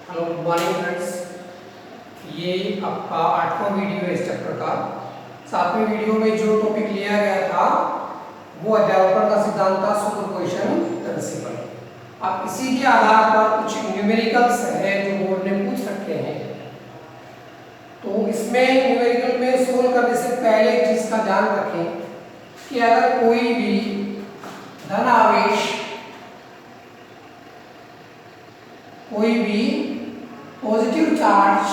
Hello good morning friends. ये आपका 8वां video है इस चैप्टर का। 7वें वीडियो में जो टॉपिक लिया गया था वो अध्यारोपण का सिद्धांत था, सुपरपोजिशन प्रिंसिपल। अब इसी के आधार पर कुछ न्यूमेरिकल्स है जो बोर्ड ने पूछ रखे हैं। तो इसमें न्यूमेरिकल में सोल्व करने से पहले एक चीज का ध्यान रखें कि अगर कोई भी धन आवेश, कोई भी पॉजिटिव चार्ज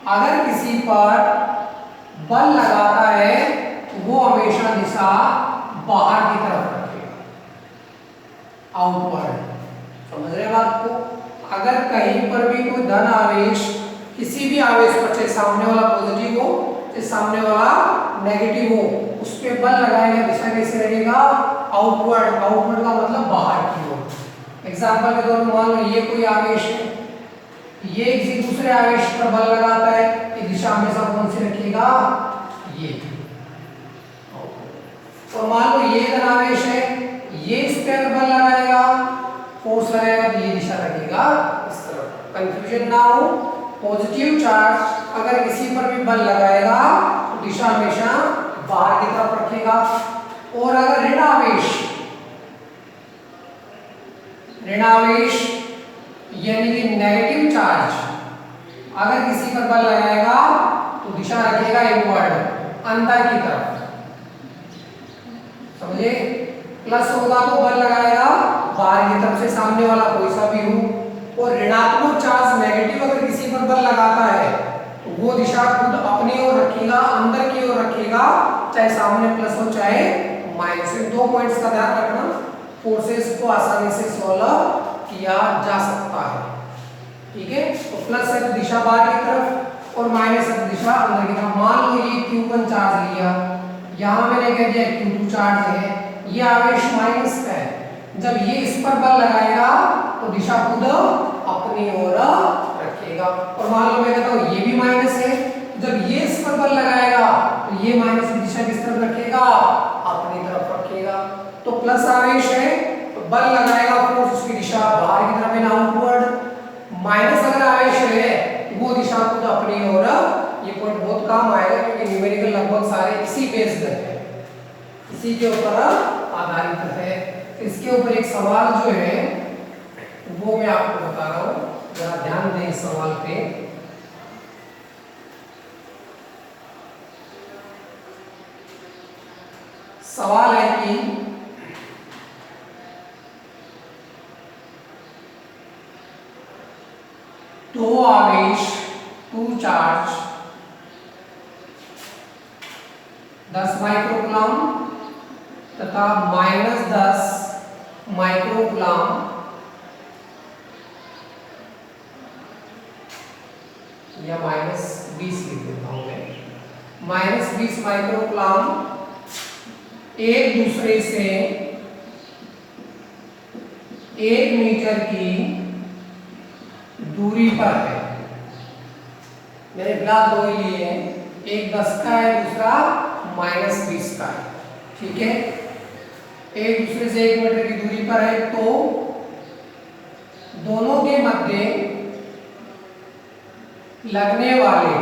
अगर किसी पर बल लगाता है तो वो हमेशा दिशा बाहर की तरफ रखेगा, आउटवर्ड। समझ रहे हैं बात को? अगर कहीं पर भी कोई धन आवेश किसी भी आवेश पर, चाहे सामने वाला पॉजिटिव हो चाहे सामने वाला नेगेटिव हो, उस पर बल लगाएगा, दिशा कैसे रहेगा? आउटवर्ड। आउटवर्ड का मतलब बाहर की ओर। एग्जाम्पल के तौर पर मान लो ये कोई आवेश है, ये किसी दूसरे आवेश पर बल लगाता है, ये दिशा हमेशा कौन सी रखिएगा? ये। और मान लो ये धन आवेश है, ये इस पे अगर बल लगाएगा, फोर्स लगाएगा, तो ये दिशा रखेगा इस तरफ। कंफ्यूजन ना हो, पॉजिटिव चार्ज अगर किसी पर भी बल लगाएगा तो दिशा हमेशा बाहर की तरफ रखेगा। और अगर ऋण आवेश यानी कि नेगेटिव चार्ज अगर किसी पर बल लगाएगा तो दिशा रखेगा इनवर्ड, अंदर की तरफ। समझे? प्लस होगा तो बल लगाएगा बाहर की तरफ से, सामने वाला कोई सा भी हो। और ऋणात्मक चार्ज नेगेटिव अगर किसी पर बल लगाता है तो वो दिशा खुद अपनी ओर रखेगा, अंदर की ओर रखेगा, चाहे सामने प्लस हो चाहे माइनस। इन दो पॉइंट्स का ध्यान रखना, फोर्सेस को आसानी से सॉल्व किया जा सकता है। ठीक है? तो प्लस है तो दिशा बाहर की तरफ और माइनस है तो दिशा अंदर की तरफ। मान लो ये Q1 चार्ज लिया, यहां मैंने कह दिया Q2 चार्ज है, ये आवेश माइनस का है। जब ये इस पर बल लगाएगा तो दिशा खुद अपनी ओर रखेगा। और मान लो मैं कहता हूं ये भी माइनस है, जब ये इस पर बल लगाएगा तो ये माइनस की दिशा किस तरफ रखेगा? अपनी तरफ रखेगा। तो प्लस आवेश है तो बल लगाएगा, फोर्स उसकी दिशा बाहर की तरफ है, आउटवर्ड। माइनस अगर आवेश है तो वो दिशा खुद अपनी ओर। ये पॉइंट बहुत काम आएगा क्योंकि न्यूमेरिकल लगभग सारे इसी बेस्ड है, इसी के ऊपर आधारित है। इसके ऊपर एक सवाल जो है वो मैं आपको बता रहा हूं, जरा ध्यान दें इस सवाल पे। सवाल है कि दो आवेश, टू चार्ज 10 माइक्रोकूलम तथा -10 माइक्रोकूलम या -20 लिख देता हूं मैं, -20 माइक्रोकूलम एक दूसरे से 1 मीटर की दूरी पर है। मैंने फिलहाल दो ही लिए हैं, एक 10 का है, दूसरा -20 का है। ठीक है? एक दूसरे से 1 मीटर की दूरी पर है तो दोनों के मध्य लगने वाले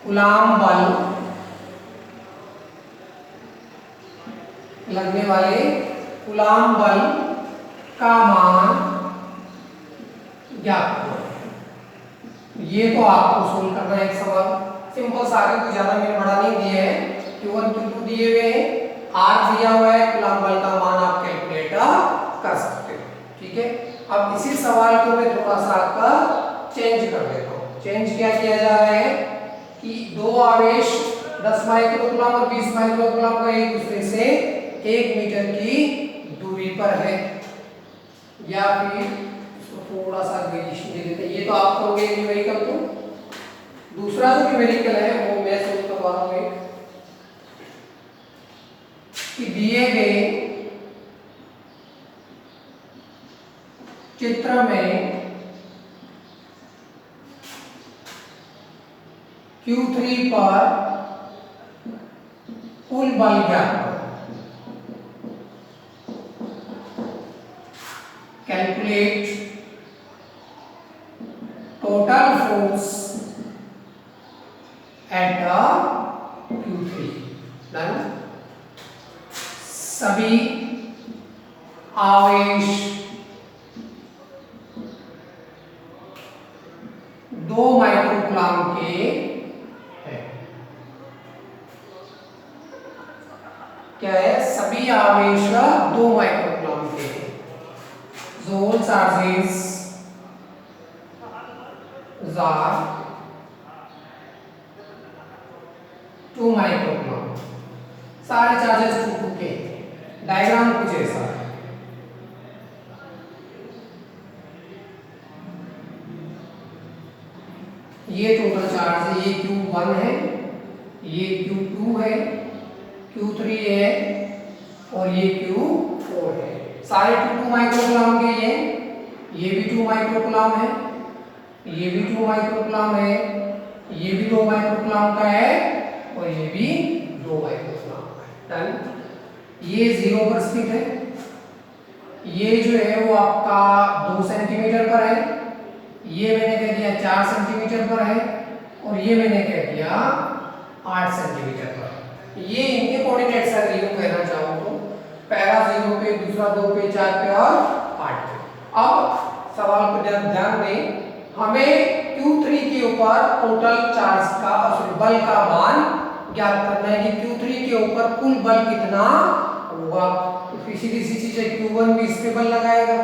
कूलाम बल, लगने वाले कूलाम बल का मान ज्ञात करो। ये तो आपको सोल्व करना है। एक सवाल सिंपल सा, आगे कोई ज्यादा मैंने बड़ा नहीं दिया है। Q1 Q2 दिए हुए हैं, R दिया हुआ है, कूलाम बल का मान आप कैलकुलेट कर सकते हो। ठीक है? अब इसी सवाल को मैं थोड़ा सा आपका चेंज कर देता हूँ। चेंज क्या किया जा रहा है कि दो आवेश 10 माइक्रोकूलम और 20 माइक्रोकूलम का एक दूसरे से 1 मीटर की दूरी पर है, या फिर इसको थोड़ा सा वेरिएशन दे देते हैं। ये तो आप करोगे न्यूमेरिकल, तो दूसरा जो न्यूमेरिकल है वो मैं सोल्व करवा रहा हूं कि दिए गए चित्र में Q3 पर कुल बल ज्ञात करो। Calculate total force at the Q3। Done. सभी आवेश 2 माइक्रोकूलम के हैं। क्या है? सभी आवेश 2 माइक्रोकूलम के हैं। All charges are 2 microcoulomb. सारे चार्जेस 2 के। डायग्राम कुछ ऐसा है। ये टोटल चार्ज है, ये Q1 है, ये Q2 है, Q3 है और ये Q4 है। सारे 2 माइक्रोकूलम के ये भी 2 माइक्रोकूलम है, ये भी 2 माइक्रोकूलम है, ये भी 2 माइक्रोकूलम का है और ये भी 2 माइक्रोकूलम का है। डन। ये 0 पर स्थित है। ये जो है वो आपका 2 सेंटीमीटर पर है, ये मैंने कह दिया 4 सेंटीमीटर पर है और ये मैंने कह दिया 8 सेंटीमीटर पर है। ये इनके कोऑर्डिनेट्स है, यूं कहना चाहूं तो पहला 0 पे, दूसरा 2 पे, 4 पे और 8 पे। अब सवाल को ध्यान दें, हमें Q3 के ऊपर टोटल चार्ज का बल का मान ज्ञात करना है कि Q3 के ऊपर कुल बल कितना होगा। तो सीधी सी चीज है, Q1 भी इस पे बल लगाएगा,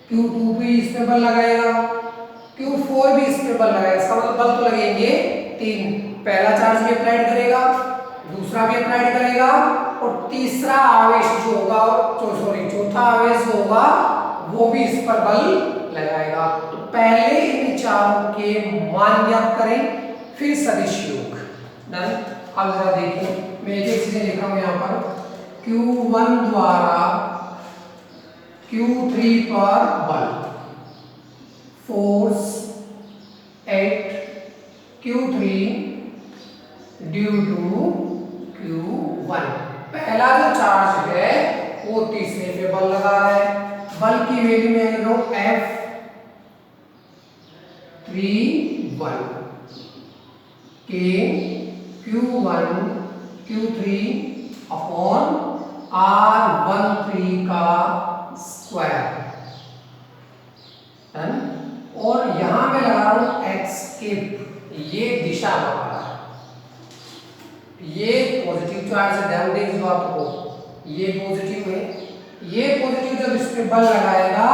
Q2 भी इस पे बल लगाएगा, Q4 भी इस पे बल लगाएगा। इसका मतलब बल तो लगेंगे 3। पहला चार्ज भी अप्लाइड करेगा, दूसरा भी अप्लाइड करेगा और तीसरा आवेश जो होगा, चौथा आवेश जो होगा वो भी इस पर बल लगाएगा। तो पहले इन चारों के मान ज्ञात करें, फिर सदिश योग। डन। अब जरा देखिए, मैं एक चीजें लिख रहा हूं यहां पर। Q1 द्वारा Q3 पर बल, force at Q3 due to Q1। पहला जो चार्ज है वो तीसरे पे बल लगा रहा है। बल की वैल्यू में लिख रहा हूं F31 के Q1 Q3 अपॉन R13 का स्क्वायर। और यहां मैं लगा रहा हूं एस्केप, ये दिशा लगा रहा है। ये पॉजिटिव चार्ज है, ध्यान दें इस बात को, ये पॉजिटिव है। ये पॉजिटिव जब इस पे बल लगाएगा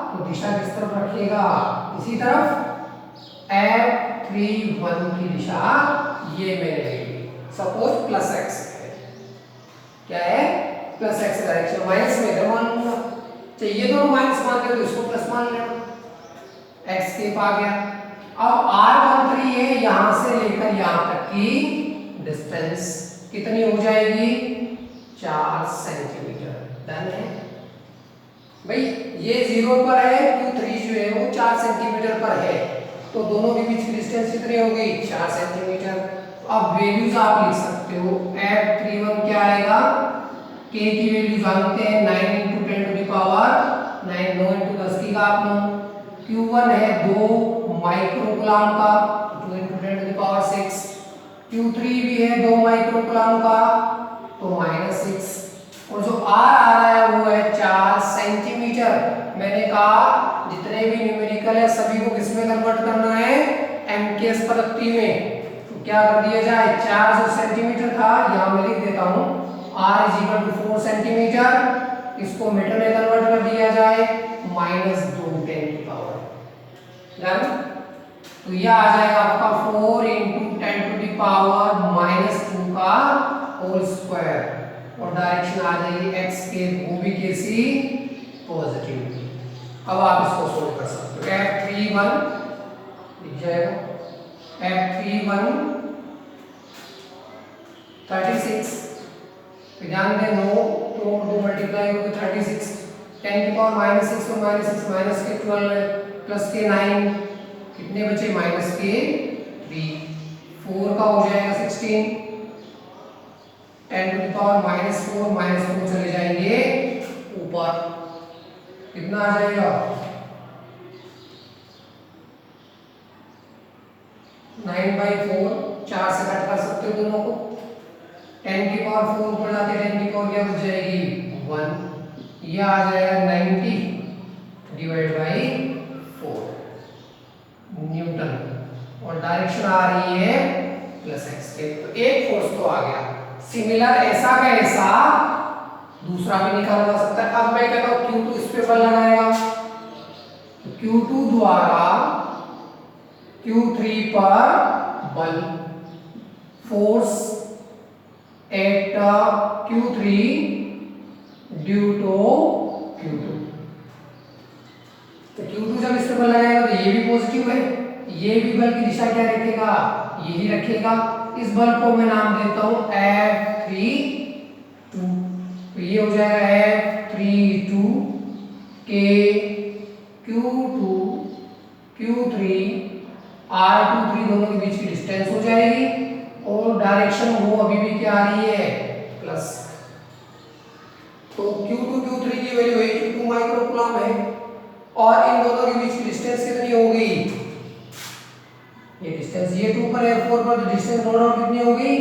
तो दिशा किस तरफ रखेगा? इसी तरफ। F31 की दिशा ये मेरे रहेगी। सपोज प्लस एक्स है, क्या है? Plus x direction. माइनस में इधर मान लूंगा, चाहिए तो माइनस मान ले तो इसको प्लस मान लेना, एक्स केप आ गया। अब R13 है, यहां से लेकर यहां तक की डिस्टेंस कितनी हो जाएगी? 4 सेंटीमीटर। डन है भाई। ये 0 पर है, Q3 जो है वो 4 सेंटीमीटर पर है, तो दोनों के बीच की डिस्टेंस कितनी हो गई? 4 सेंटीमीटर। अब वैल्यूज आप लिख सकते हो। F31 क्या आएगा? K की वैल्यू जानते हैं, 9 × 10 टू द पावर 9, 9 × 10 की घात 9। Q1 है 2 माइक्रोकूलम का, 2 × 10 टू द पावर 6। Q3 भी है 2 माइक्रोकूलम का, तो -6। और जो R आ रहा है वो है 4 सेंटीमीटर। मैंने कहा जितने भी न्यूमेरिकल है सभी को किस में कन्वर्ट करना है? MKS पद्धति में। तो क्या कर दिया जाए? 4 जो सेंटीमीटर था यहां मैं लिख देता हूं, R = 4 सेंटीमीटर। इसको मीटर में कन्वर्ट कर दिया जाए, -2 × 10 की पावर। डन। तो यह आ जाएगा आपका 4 × 10 टू द पावर -2 का होल स्क्वायर। और डायरेक्शन आ जाएगी x के, वो भी कैसी? पॉजिटिव। अब आप इसको सोल्व कर सकते हो। F31 लिख जाएगा, F31 36। ध्यान दें, 9 तो 2 मल्टीप्लाई होगा 36, 10 की पावर -6 और -6 माइनस के 12 प्लस के 9, कितने बचे? माइनस के 3। 4 का हो जाएगा 16, 10 टू द पावर -4 चले जाएंगे ऊपर, कितना आ जाएगा 9/4, 4 से कट कर सकते हो दोनों को। 10 की पावर 4 ऊपर जाते 10 की पावर क्या बच जाएगी 1, ये आ जाएगा 90 डिवाइड बाई 4 न्यूटन, और डायरेक्शन आ रही है प्लस एक्स के। तो एक फोर्स तो आ गया। सिमिलर ऐसा का ऐसा दूसरा भी निकाला जा सकता है। अब मैं कहता हूं Q2 इस पे बल लगाएगा, तो Q2 द्वारा Q3 पर बल, force at Q3 due to Q2। तो Q2 जब इस पे बल लगाएगा तो ये भी पॉजिटिव है, ये भी बल की दिशा क्या रखेगा, यही रखेगा। इस बल को मैं नाम देता हूं F32, तो ये हो जाएगा F32 के Q2 Q3 R23 दोनों के बीच की डिस्टेंस हो जाएगी, और डायरेक्शन वो अभी भी क्या आ रही है प्लस। तो Q2 Q3 की वैल्यू 82 माइक्रोकूलम है, और इन दोनों के बीच की डिस्टेंस कितनी होगी, ये डिस्टेंस ये 2 पर है, 4 पर, तो डिस्टेंस नो डाउट कितनी होगी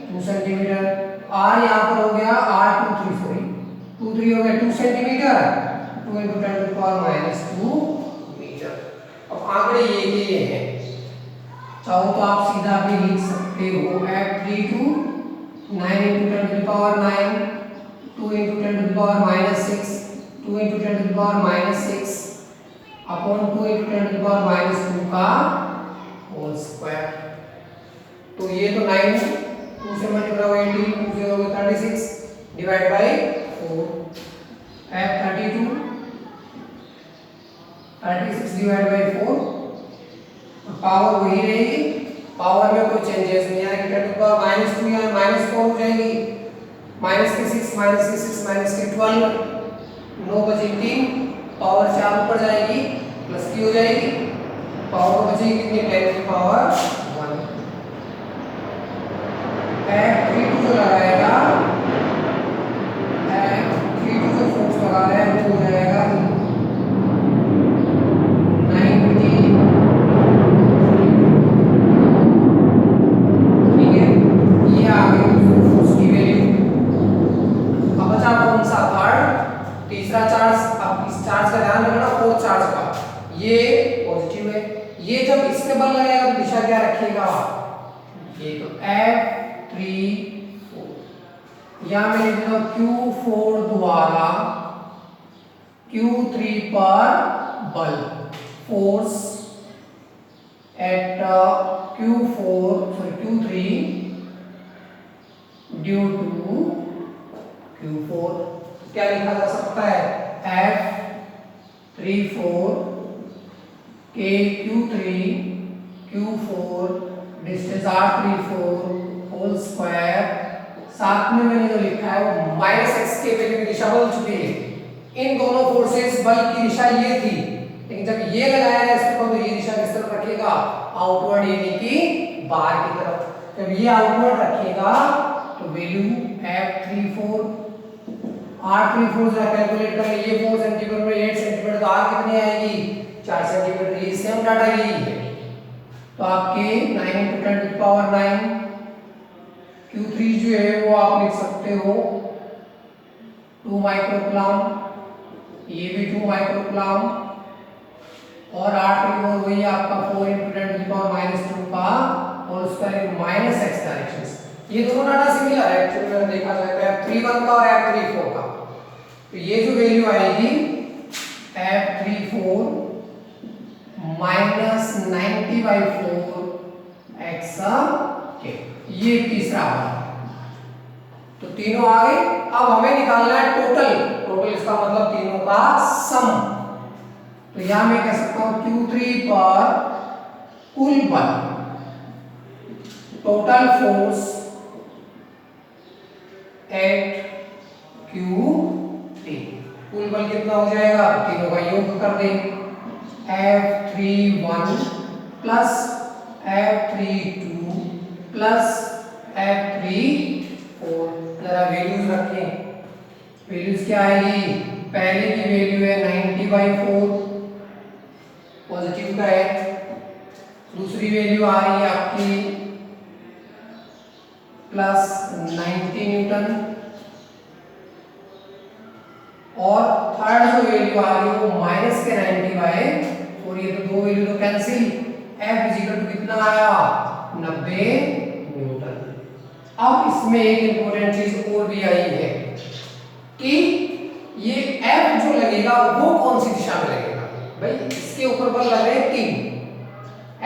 2 सेंटीमीटर। r यहां पर हो गया R23 सॉरी 23 हो गया 2 सेंटीमीटर, 2 × 10⁻² मीटर। अब आंकड़े ये के हैं, चाहो तो आप सीधा भी लिख सकते हो F32 9 × 10⁻9, 2 × 10⁻6, 2 × 10⁻6 अपॉन 2 × 10⁻2 का होल स्क्वायर। तो ये तो 9 2 से मल्टीप्लाई हुआ 18, 2 से हो गया 36 divide by 4, F32 36 divide by 4, power वही रहेगी, पावर में कोई चेंजेस नहीं आएगा। 10⁻2 या -4 हो जाएगी, -6 -6 -12, 9 बचे 3, पावर 4 ऊपर जाएगी प्लस की हो जाएगी, पावर बचेगी कितनी 10 की पावर 1। F32 जो लगाएगा, F32 जो फोर्स लगा रहा है वो हो जाएगा 90, ठीक है, ये आ गई फोर्स की वैल्यू। अब बचा कौन सा थर्ड, तीसरा चार्ज। अब इस चार्ज का ध्यान रखना, फोर्थ चार्ज का, ये पॉजिटिव है, ये जब इस पे बल लगेगा तो दिशा क्या रखेगा, ये तो F34, या मैं लिख देता हूं Q4 द्वारा Q3 पर बल, force at Q3 due to Q4। क्या लिखा जा सकता है F34 के Q4 distance R34 whole square, साथ में मैंने जो लिखा है वो -x के वैल्यू की दिशा बदल चुकी है। इन दोनों फोर्सेस बल की दिशा ये थी, लेकिन जब ये लगाया है इसको तो ये दिशा किस तरफ रखेगा, आउटवर्ड, यानी कि बाहर की तरफ। जब ये आउटवर्ड रखेगा तो वैल्यू F34 R34 जरा कैलकुलेट कर लिए, 4 सेंटीमीटर में 8 सेंटीमीटर, तो R कितनी आएगी 4 सेंटीमीटर, ये सेम डाटा यही है। तो आपके 9 × 10⁹ Q3 जो है वो आप लिख सकते हो 2 माइक्रोकूलम, ये भी 2 माइक्रोकूलम, और R34 वही आपका 4 × 10⁻² का होल स्क्वायर -x डायरेक्शन। ये दोनों डाटा सिमिलर है एक्चुअली में देखा जाए तो F31 का और F34 का। तो ये जो वैल्यू आएगी F34 -90/4 x के, ये तीसरा वाला। तो तीनों आ गए। अब हमें निकालना है टोटल, इसका मतलब तीनों का सम। तो यहां मैं कह सकता हूं Q3 पर कुल बल, टोटल फोर्स एट Q3, कुल बल कितना हो जाएगा, तीनों का योग कर दें, F31 plus F32 plus F34। जरा वैल्यूज रखें, वैल्यूज क्या आएगी पहले की वैल्यू है 90/4 पॉजिटिव का है, दूसरी वैल्यू आ रही है आपकी प्लस 90 न्यूटन, और थर्ड जो वैल्यू आ रही है वो माइनस के 90/4। ये तो दो वैल्यू तो कैंसिल, F इक्वल टू कितना आया 90 न्यूटन। अब इसमें एक इंपॉर्टेंट चीज और भी आई है कि ये F जो लगेगा वो कौन सी दिशा में लगेगा। भाई इसके ऊपर बल लग रहे हैं 3,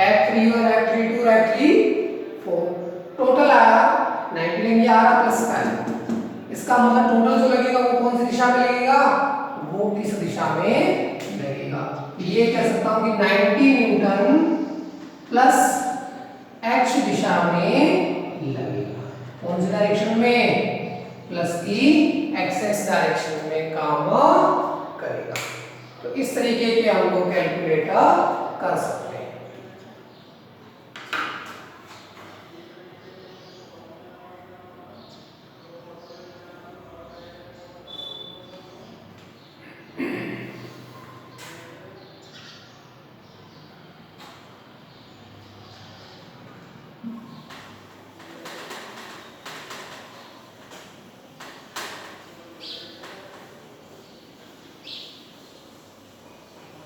F31 F32 F34, टोटल आया 90 लेंगे, आ रहा प्लस का है। इसका मतलब टोटल जो लगेगा वो कौन सी दिशा में लगेगा, वो किस दिशा में लगेगा। ये कह सकता हूं कि 90 न्यूटन प्लस x दिशा में लगेगा। कौन सी डायरेक्शन में, प्लस की एक्स डायरेक्शन में काम करेगा। तो इस तरीके के हम लोग कैलकुलेट कर सकते हैं।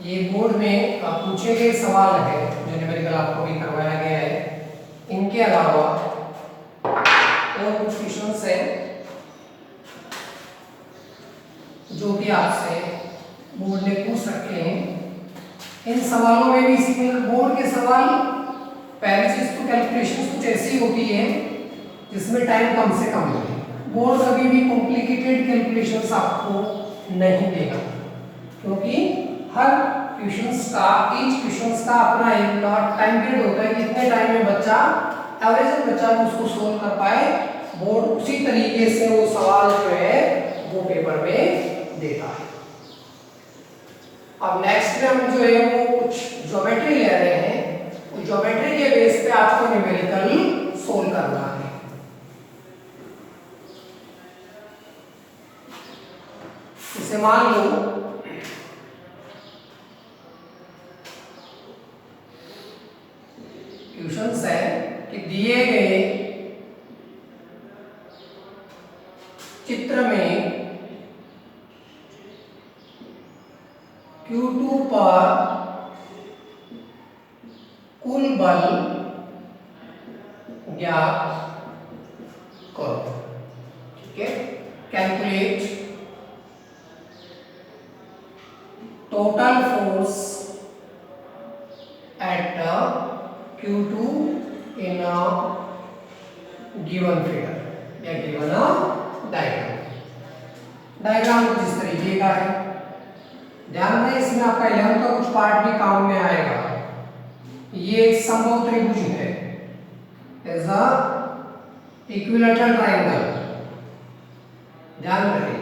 ये बोर्ड में पूछे गए सवाल है जो न्यूमेरिकल आपको भी करवाया गया है। इनके अलावा और कुछ क्वेश्चंस हैं जो कि आपसे बोर्ड ने पूछ रखे हैं। इन सवालों में भी सिंगल बोर्ड के सवाल, पहली चीज तो कैलकुलेशन कुछ ऐसी होती है जिसमें टाइम कम से कम लगे। बोर्ड कभी भी कॉम्प्लिकेटेड कैलकुलेशंस आपको नहीं देगा, क्योंकि हर क्वेश्चंस का, ईच क्वेश्चंस का अपना एक टाइम पीरियड होता है कि इतने टाइम में बच्चा, एवरेज बच्चा उसको सोल्व कर पाए। बोर्ड उसी तरीके से वो सवाल जो है वो पेपर में देता है। अब नेक्स्ट में हम जो है वो कुछ ज्योमेट्री ले रहे हैं, तो ज्योमेट्री के बेस पे आपको न्यूमेरिकल सोल्व करना है। इसे मान लो क्वेश्चंस है कि दिए गए चित्र में Q2 पर कुल बल ज्ञात करो। ठीक है, calculate total force at Q2 in a given figure या given a diagram। डायग्राम कुछ इस तरीके का है। ध्यान दें इसमें आपका 11 का कुछ पार्ट भी काम में आएगा। ये एक समबाहु त्रिभुज है, एज अ इक्विलैटरल ट्रायंगल। ध्यान रखें,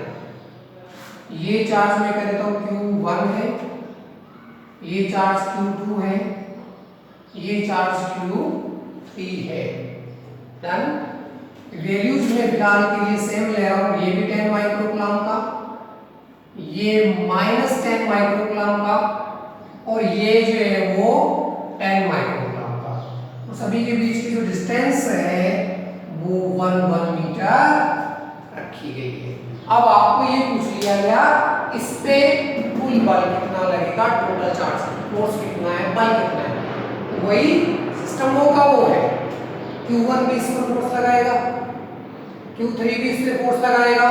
ये चार्ज मैं कह देता हूं Q1 है, ये चार्ज Q2 है, ये चार्ज Q3 है। डन। वैल्यूज में फिलहाल के लिए सेम ले रहा हूं, ये भी 10 माइक्रोकूलम का, ये -10 माइक्रोकूलम का, और ये जो है वो 10 माइक्रोकूलम का। तो सभी के बीच की जो डिस्टेंस है वो 1 मीटर रखी गई है। अब आपको ये पूछ लिया गया इस पे कुल बल कितना लगेगा, टोटल चार्ज फोर्स कितना है, बल कितना है। वही सिस्टम का वो है, Q1 भी इस पर फोर्स लगाएगा, Q3 भी इस पे फोर्स लगाएगा,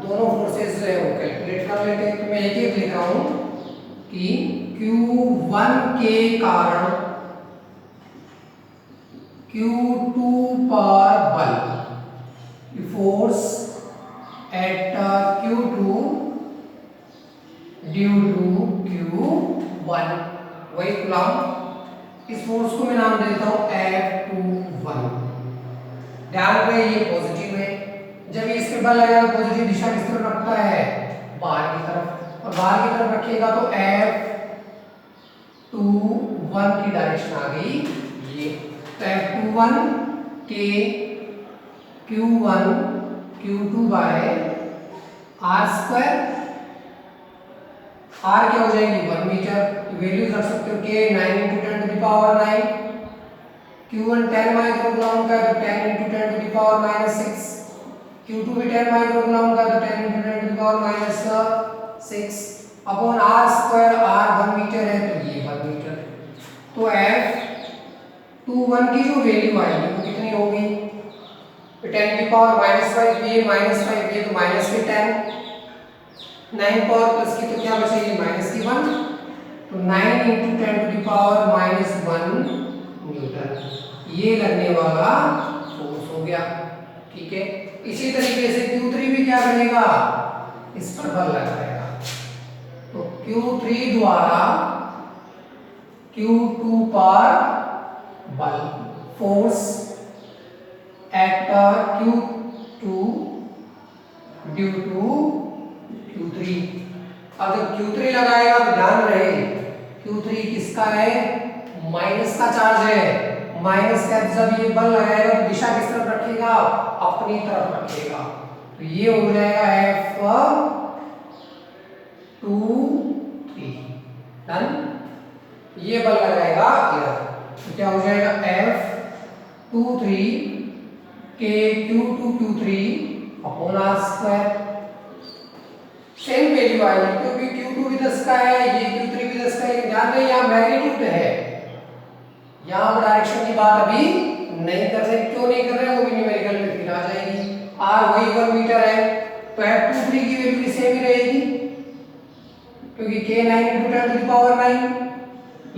दोनों फोर्सेस जो है वो कैलकुलेट कर लेते हैं। तो मैं एक लिख रहा हूं कि Q1 के कारण Q2 पर बल, force at Q2 due to Q1, वही कूलम। इस फोर्स को मैं नाम देता हूं F21। ध्यान रहे ये पॉजिटिव है, जब ये इस पे बल लगेगा पॉजिटिव दिशा किस तरफ रखता है, बाहर की तरफ, और बाहर की तरफ रखिएगा तो F21 की डायरेक्शन आ गई ये। तो F21 के Q1 Q2 bye R² are क्या हो जाएगी 1 मीटर, वैल्यूज रख सकते हो के 9 × 10 to the power 9, Q1 10 microgram का तो 10 × 10 टू द पावर -6, Q2 भी 10 माइक्रोग्राम का तो 10 × 10 to the power -6 upon R square, R 1 meter है तो ये 1 मीटर। तो F21 की जो वैल्यू आएगी वो कितनी होगी, 10 की पावर -5, ये -5 ये तो माइनस के 10, 9 पावर प्लस की तो क्या बचेगी माइनस की 1, तो 9 × 10 टू द पावर -1 न्यूटन ये लगने वाला फोर्स हो गया। ठीक है, इसी तरीके से Q3 भी क्या करेगा, इस पर बल लगाएगा, तो Q3 द्वारा Q2 पर बल, force at Q2 due to Q3। अब जब Q3 लगाएगा तो ध्यान रहे Q3 किसका है, माइनस का चार्ज है, माइनस का जब ये बल लगाएगा तो दिशा किस तरफ रखेगा, अपनी तरफ रखेगा, तो ये हो जाएगा F23 डन। ये बल लगाएगा इधर तो क्या हो जाएगा F23 के Q2 Q3 upon R square, same value आएगी क्योंकि Q2 भी 10 का है, ये Q3 भी 10 का है, ध्यान दें यहाँ मैग्नीट्यूड है, यहाँ डायरेक्शन की बात अभी नहीं कर रहे, क्यों नहीं कर रहे वो भी न्यूमेरिकल में फिर आ जाएगी। R वही 1 मीटर है तो F23 की वैल्यू सेम ही रहेगी क्योंकि K 9 × 10 टू द पावर 9,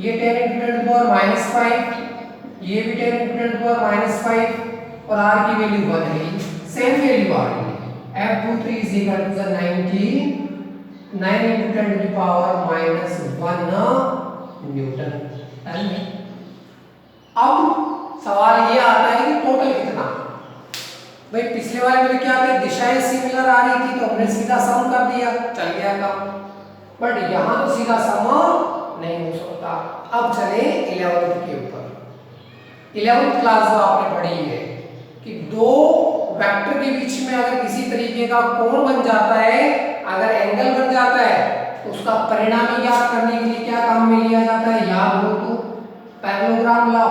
ये 10 × 10 टू द पावर -5, ये भी 10 × 10 टू द पावर -5 और R की वैल्यू 1 है, सेम वैल्यू आ रही है। F23 is equal to the 9 × 10 to the power -1 Newton. अब सवाल ये आता है कि टोटल कितना, भाई पिछले वाले में क्या था, दिशाएं सिमिलर आ रही थी तो हमने सीधा सम कर दिया, चल गया काम, बट यहाँ तो सीधा सम नहीं हो सकता। अब चले 11th के ऊपर। 11th क्लास जो आपने पढ़ी है कि दो वेक्टर के बीच में अगर किसी तरीके का कोण बन जाता है, अगर एंगल बन जाता है तो उसका परिणामी ज्ञात करने के लिए क्या काम में लिया जाता है, याद हो तो पैरेललोग्राम लॉ,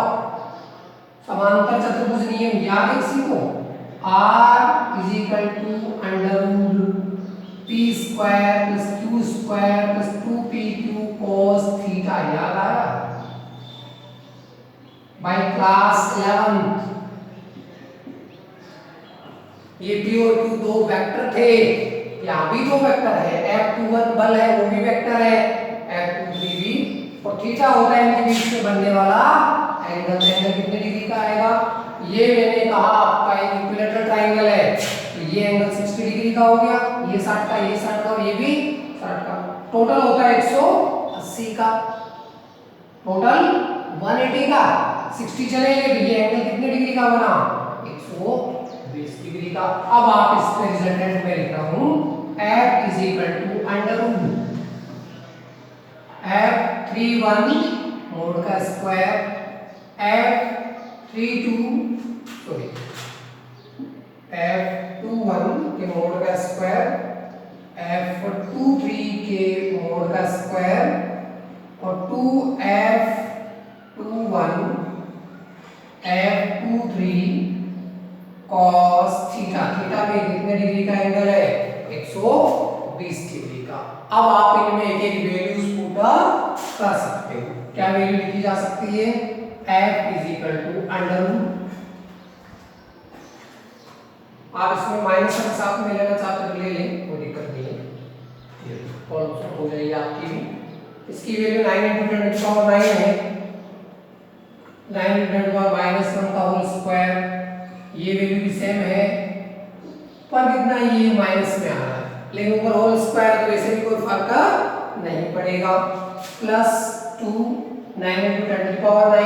समांतर चतुर्भुज नियम याद है किसी को, R = p² + q² + 2pq cos θ याद आया बाय क्लास 11th। ये p और q दो वेक्टर थे, यहाँ भी दो वेक्टर है, F21 बल है वो भी वेक्टर है, F23 भी, और थीटा होता है इनके बीच में बनने वाला एंगल। एंगल कितने डिग्री का आएगा, ये मैंने कहा आपका एक इक्विलेटरल ट्रायंगल है तो ये एंगल 60 डिग्री का हो गया, ये 60 का, ये 60 का और ये भी 60 का, टोटल होता है 180 का, टोटल 180 का, 60 चलेंगे तो ये एंगल कितने डिग्री का बना, 120 डिग्री का। अब आप इसके रिजल्टेंट में लिख रहा हूं F = F31 मोड का स्क्वायर F21 के मोड का स्क्वायर F23 के मोड का स्क्वायर और 2F21 F23 cos theta, theta में कितने डिग्री का एंगल है, 120 डिग्री का। अब आप इनमें एक एक वैल्यूज पुट कर सकते हो, क्या वैल्यू लिखी जा सकती है, F = आप इसमें माइनस के साथ में लेना चाहते तो ले लें, कोई दिक्कत नहीं है, कॉलम हो जाएगी आपकी भी। इसकी वैल्यू 9 × 10 टू द पावर 9 है, 9 × 10 टू द पावर -1 का होल स्क्वायर, ये वैल्यू भी सेम है पर कितना ये माइनस में आ रहा है, लेकिन ऊपर होल स्क्वायर तो वैसे भी कोई फर्क नहीं पड़ेगा, +2 9 × 10 टू द पावर 9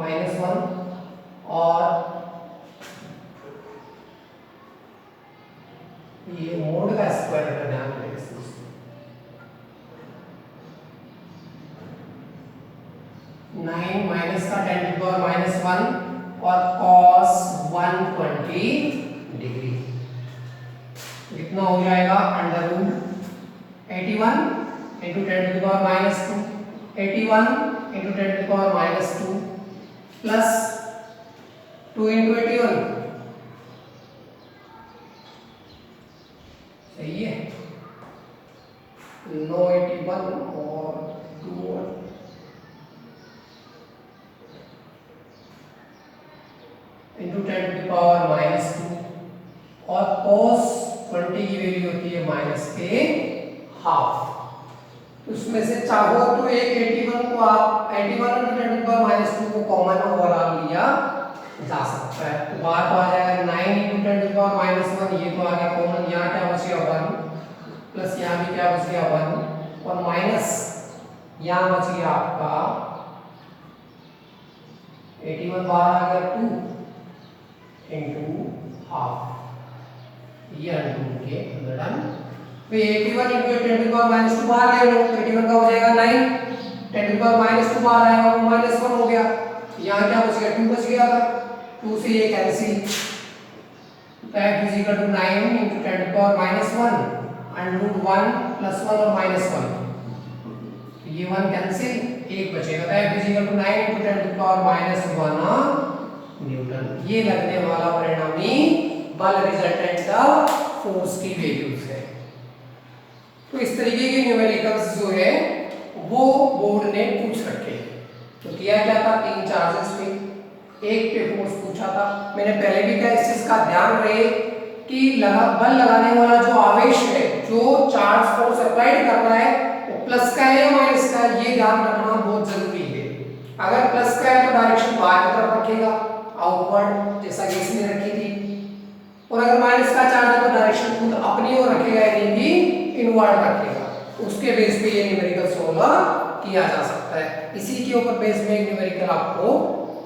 -1 और ये मोड का स्क्वायर का ध्यान रखें, 9 माइनस का 10 टू द पावर -1 और cos 120 डिग्री कितना हो जाएगा, √81 into 10 to the power minus 2, 81 into 10 to the power minus 2 plus 2 into 81, सही है, 981 और 2 into 10 to the power minus 2 और cos 20 की वैल्यू होती है माइनस के हाफ। उसमें से चाहो तो एक 81 को आप 81 into 10 to the power minus 2 को कॉमन ओवरऑल लिया जा सकता है। तो बाहर तो आ जाएगा 9 into 10 to the power minus 1, ये तो आ गया कॉमन, यहाँ क्या बच गया 1 प्लस यहाँ भी क्या बच गया 1 और माइनस यहाँ बच गया आपका 81 बाहर आ गया 2 इंटू हाफ, ये अंडर के अंदर डन। तो 81 into 10 to the power minus 2 बाहर ले लो, 81 का हो जाएगा 9, 10 टू द पावर माइनस 2 बाहर आएगा वो माइनस 1 हो गया, यहाँ क्या बच गया 2 बच गया था, 2 से ये कैंसिल, तो f is equal to 9 into 10 to the power minus 1 under root 1 plus 1 और माइनस 1, तो ये 1 कैंसिल, एक बचेगा, तो f is equal to 9 into 10 to the power minus 1 newton. ये लगने वाला परिणामी बल रिजल्टेंट ऑफ फोर्स की वैल्यूज है। तो इस तरीके के न्यूमेरिकल्स जो है वो बोर्ड ने पूछ रखे। तो किया क्या था, 3 चार्जेस थे, एक पे फोर्स पूछा था, मैंने पहले भी कहा इस चीज का ध्यान रहे कि बल लगाने वाला जो आवेश है, जो चार्ज फोर्स अप्लाइड कर रहा है वो प्लस का है या माइनस का है, ये ध्यान रखना बहुत जरूरी है। अगर प्लस का है तो डायरेक्शन बाहर की तरफ रखेगा, आउटवर्ड, जैसा कि इसने रखी थी, और अगर माइनस का चार्ज है तो डायरेक्शन खुद अपनी ओर रखेगा यानी कि इनवर्ड रखेगा। उसके बेस पे ये न्यूमेरिकल सोल्व किया जा सकता है। इसी के ऊपर बेस में एक न्यूमेरिकल आपको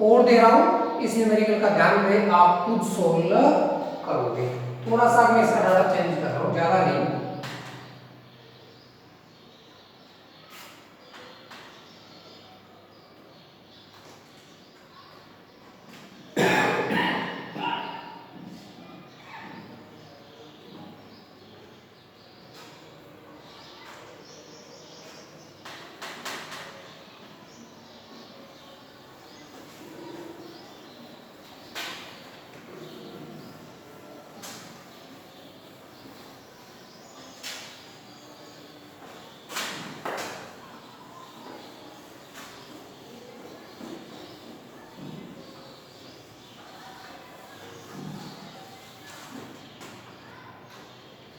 और दे रहा हूं, इस न्यूमेरिकल का ध्यान में आप खुद सोल्व करोगे। थोड़ा सा मैं इसका डाटा चेंज कर रहा हूं, ज्यादा नहीं।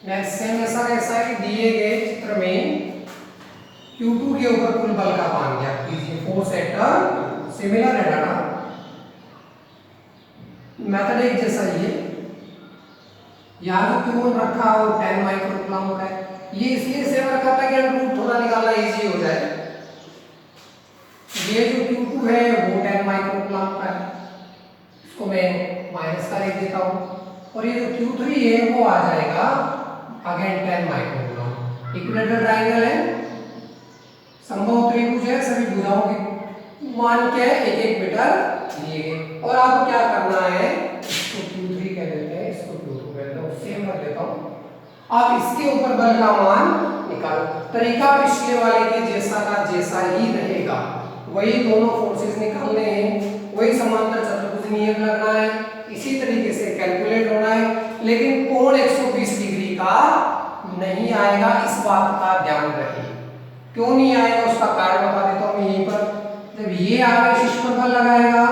नेक्स्ट सेम ऐसा कैसा है कि दिए गए चित्र में Q2 के ऊपर कुल बल का मान ज्ञात कीजिए, फोर्स एक्ट सिमिलर है डाटा, मेथड एक जैसा ही है। यहाँ जो Q1 रखा हो 10 माइक्रोकूलम का है, ये इसलिए सेव रखा था कि रूट थोड़ा निकालना इजी हो जाए। ये जो Q2 है वो 10 माइक्रोकूलम का है, इसको मैं माइनस का लिख देता हूँ, और ये जो Q3 है वो आ जाएगा अगेन 10 माइक्रोकूलम। इक्विलेटरल ट्रायंगल है, समबाहु त्रिभुज है, सभी भुजाओं के मान क्या है 1-1 मीटर लिए गए, और आपको क्या करना है, इसको Q3 कह देते हैं, इसको Q2 कहते हैं, सेम रख देता हूँ। आप इसके ऊपर बल का मान निकालो, तरीका पिछले वाले के जैसा का जैसा ही रहेगा, वही दोनों फोर्सेस निकालने हैं, वही समांतर चतुर्भुज नियम लगना है, इसी तरीके से कैलकुलेट होना है, लेकिन कोण 120 डिग्री का नहीं आएगा, इस बात का ध्यान रखिए। क्यों नहीं आएगा उसका कारण बता देता हूं मैं यहीं पर। जब ये आवेश इस पर बल लगाएगा,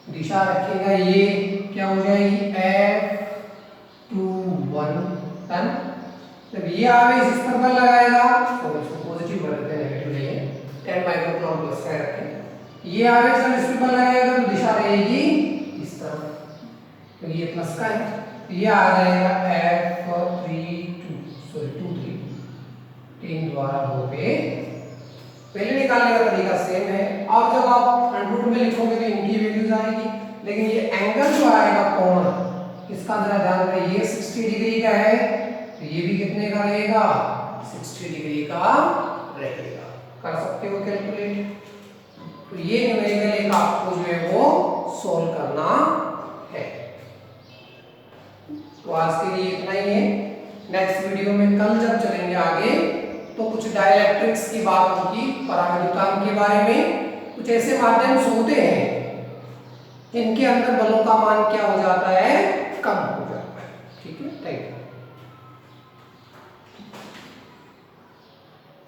दिशा रखेगा, ये क्या हो जाएगी F21 टन। जब ये आवेश इस पर बल लगाएगा तो इसको पॉजिटिव रखते हैं, नेगेटिव नहीं है, 10 माइक्रोकूलम प्लस का रखें। ये आवेश जब इस पर बल लगाएगा तो दिशा रहेगी इस तरफ, तो ये प्लस का है, ये आ जाएगा F23 3 द्वारा 2 पे। पहले निकालने का तरीका सेम है, अब जब आप अंडर में लिखोगे तो इनकी वैल्यूज आएगी, लेकिन ये एंगल जो आएगा कोण, इसका जरा ध्यान रखिए, ये 60 डिग्री का है, तो ये भी कितने का रहेगा 60 डिग्री का रहेगा। कर सकते हो कैलकुलेट। तो ये न्यूमेरिकल एक आपको जो है वो सॉल्व करना है। तो आज के लिए इतना ही है, नेक्स्ट वीडियो में कल जब चलेंगे आगे तो कुछ डाइलेक्ट्रिक्स की बात होगी, पराविद्युतांक के बारे में। कुछ ऐसे माध्यम होते हैं जिनके अंदर बलों का मान